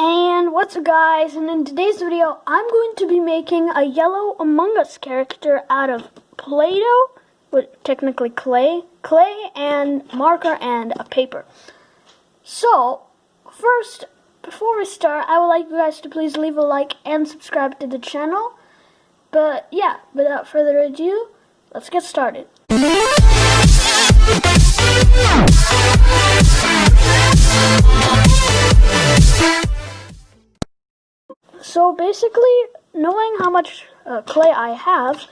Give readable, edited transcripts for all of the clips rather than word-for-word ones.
And what's up, guys, and in today's video I'm going to be making a yellow Among Us character out of Play-Doh, with technically clay and marker and a paper. So first, before we start, I would like you guys to please leave a like and subscribe to the channel. But yeah, without further ado, let's get started. So basically, knowing how much clay I have,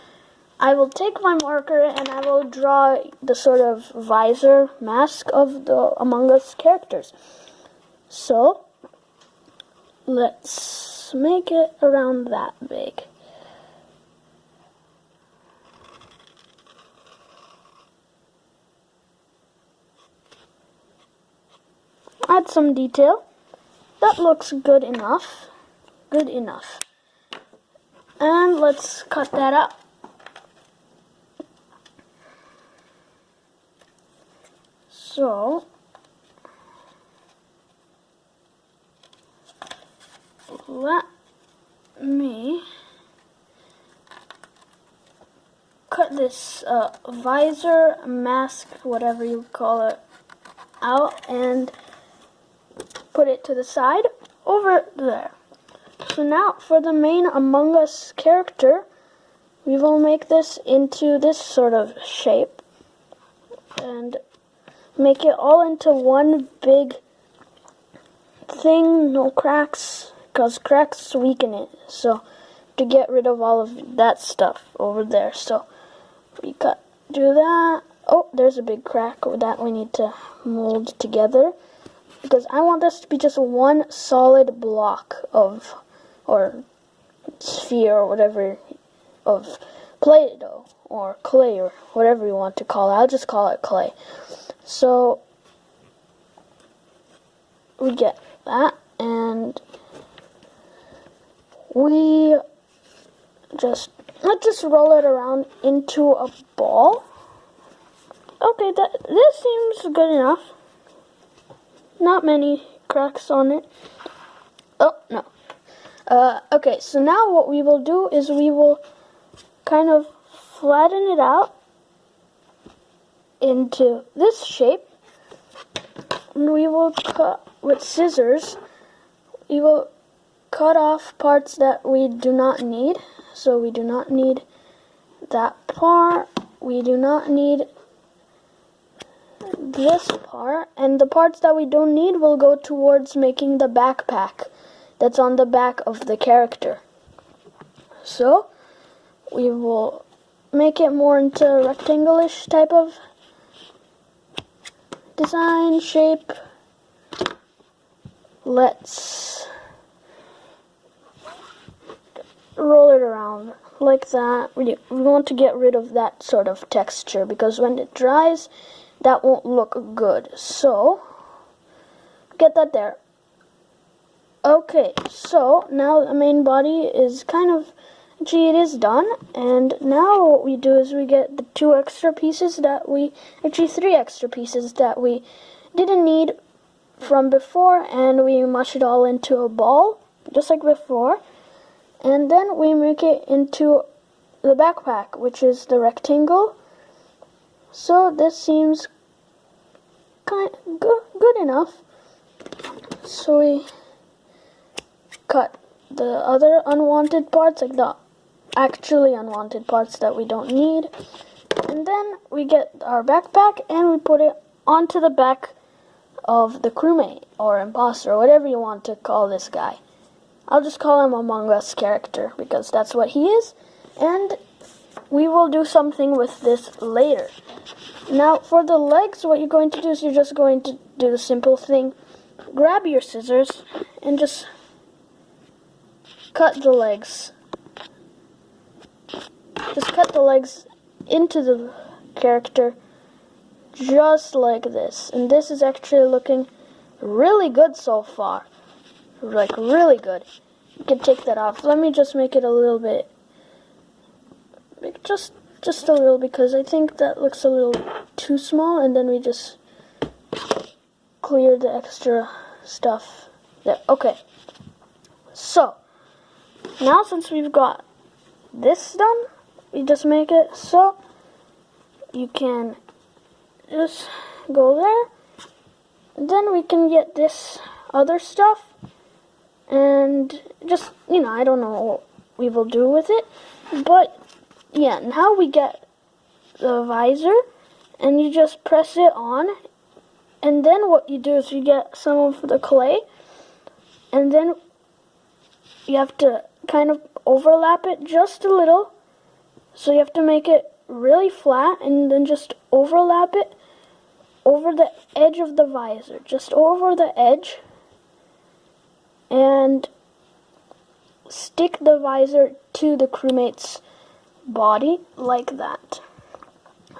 I will take my marker and I will draw the sort of visor mask of the Among Us characters. So let's make it around that big. Add some detail. That looks good enough. Good enough. And let's cut that out. So let me cut this visor, mask, whatever you call it, out and put it to the side over there. So now for the main Among Us character, we will make this into this sort of shape and make it all into one big thing, no cracks, because cracks weaken it. So to get rid of all of that stuff over there. So we do that. Oh, there's a big crack that we need to mold together, because I want this to be just one solid block of, or sphere, or whatever, of Play-Doh, or clay, or whatever you want to call it. I'll just call it clay. So we get that, and let's just roll it around into a ball. Okay, this seems good enough. Not many cracks on it. Oh, no. Okay, so now what we will do is we will kind of flatten it out into this shape. And we will cut with scissors. We will cut off parts that we do not need. So we do not need that part. We do not need this part, and the parts that we don't need will go towards making the backpack that's on the back of the character. So we will make it more into a rectangle-ish type of design shape. Let's roll it around like that. We want to get rid of that sort of texture, because when it dries, that won't look good. So get that there. Okay, so now the main body is kind of, actually it is done, and now what we do is we get the three extra pieces that we didn't need from before, and we mush it all into a ball, just like before, and then we make it into the backpack, which is the rectangle. So this seems kind of good enough. So we cut the other unwanted parts, like the actually unwanted parts that we don't need. And then we get our backpack and we put it onto the back of the crewmate or imposter, or whatever you want to call this guy. I'll just call him Among Us character, because that's what he is. And we will do something with this later. Now for the legs, what you're going to do is you're just going to do the simple thing. Grab your scissors and just cut the legs. Just cut the legs into the character, just like this. And this is actually looking really good so far. Like, really good. You can take that off. Let me just make it a little bit, just a little, because I think that looks a little too small, and then we just clear the extra stuff There, okay. So, now since we've got this done, we just make it so you can just go there. Then we can get this other stuff, and just, I don't know what we will do with it, but yeah, now we get the visor, and you just press it on, and then what you do is you get some of the clay, and then you have to kind of overlap it just a little, so you have to make it really flat, and then just overlap it over the edge of the visor, just over the edge, and stick the visor to the crewmate's body like that.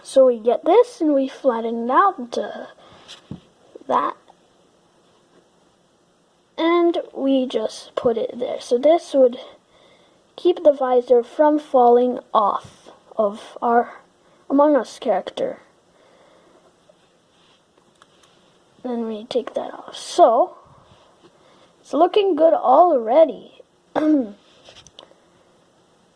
So we get this and we flatten it out to that, and we just put it there. So this would keep the visor from falling off of our Among Us character. Then we take that off. So it's looking good already.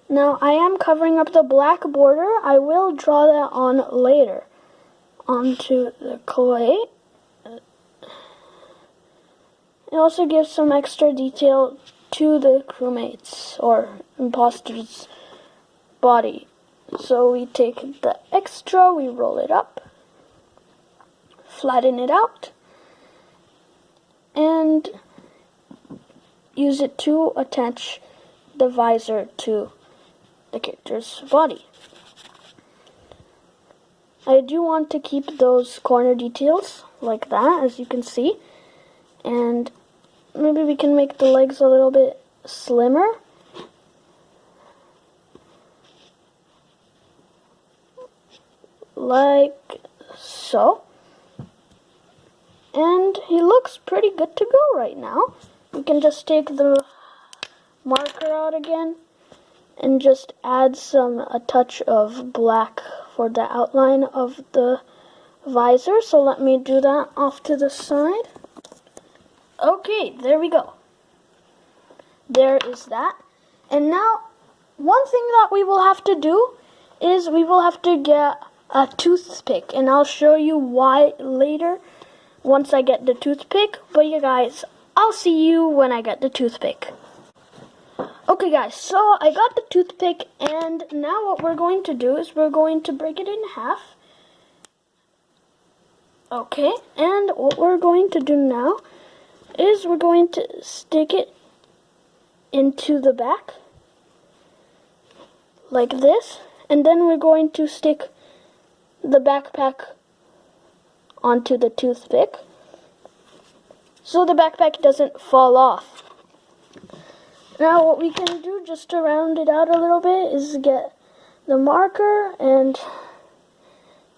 Now I am covering up the black border. I will draw that on later onto the clay. It also gives some extra detail to the crewmate's or imposter's body. So we take the extra, we roll it up, flatten it out, and use it to attach the visor to the character's body. I do want to keep those corner details like that, as you can see, and maybe we can make the legs a little bit slimmer. Like so. And he looks pretty good to go right now. We can just take the marker out again and just add a touch of black for the outline of the visor. So let me do that off to the side. Okay, there we go. There is that. And now, one thing that we will have to do is we will have to get a toothpick, and I'll show you why later once I get the toothpick. But you guys, I'll see you when I get the toothpick. Okay guys, so I got the toothpick, and now what we're going to do is we're going to break it in half. Okay, and what we're going to do now is we're going to stick it into the back like this, and then we're going to stick the backpack onto the toothpick so the backpack doesn't fall off. Now what we can do just to round it out a little bit is get the marker and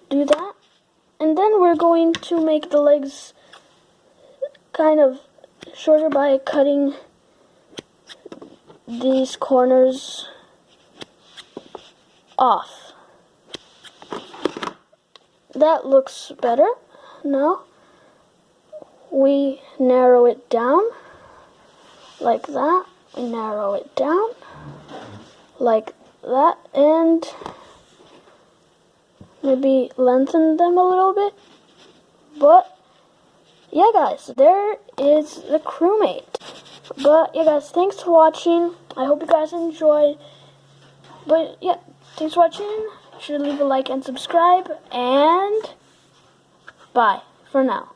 do that, and then we're going to make the legs kind of shorter by cutting these corners off. That looks better. Now we narrow it down like that. We narrow it down like that, and maybe lengthen them a little bit. But yeah guys, there is the crewmate. But yeah guys, thanks for watching. I hope you guys enjoyed. But yeah, thanks for watching. Be sure to leave a like and subscribe, and bye for now.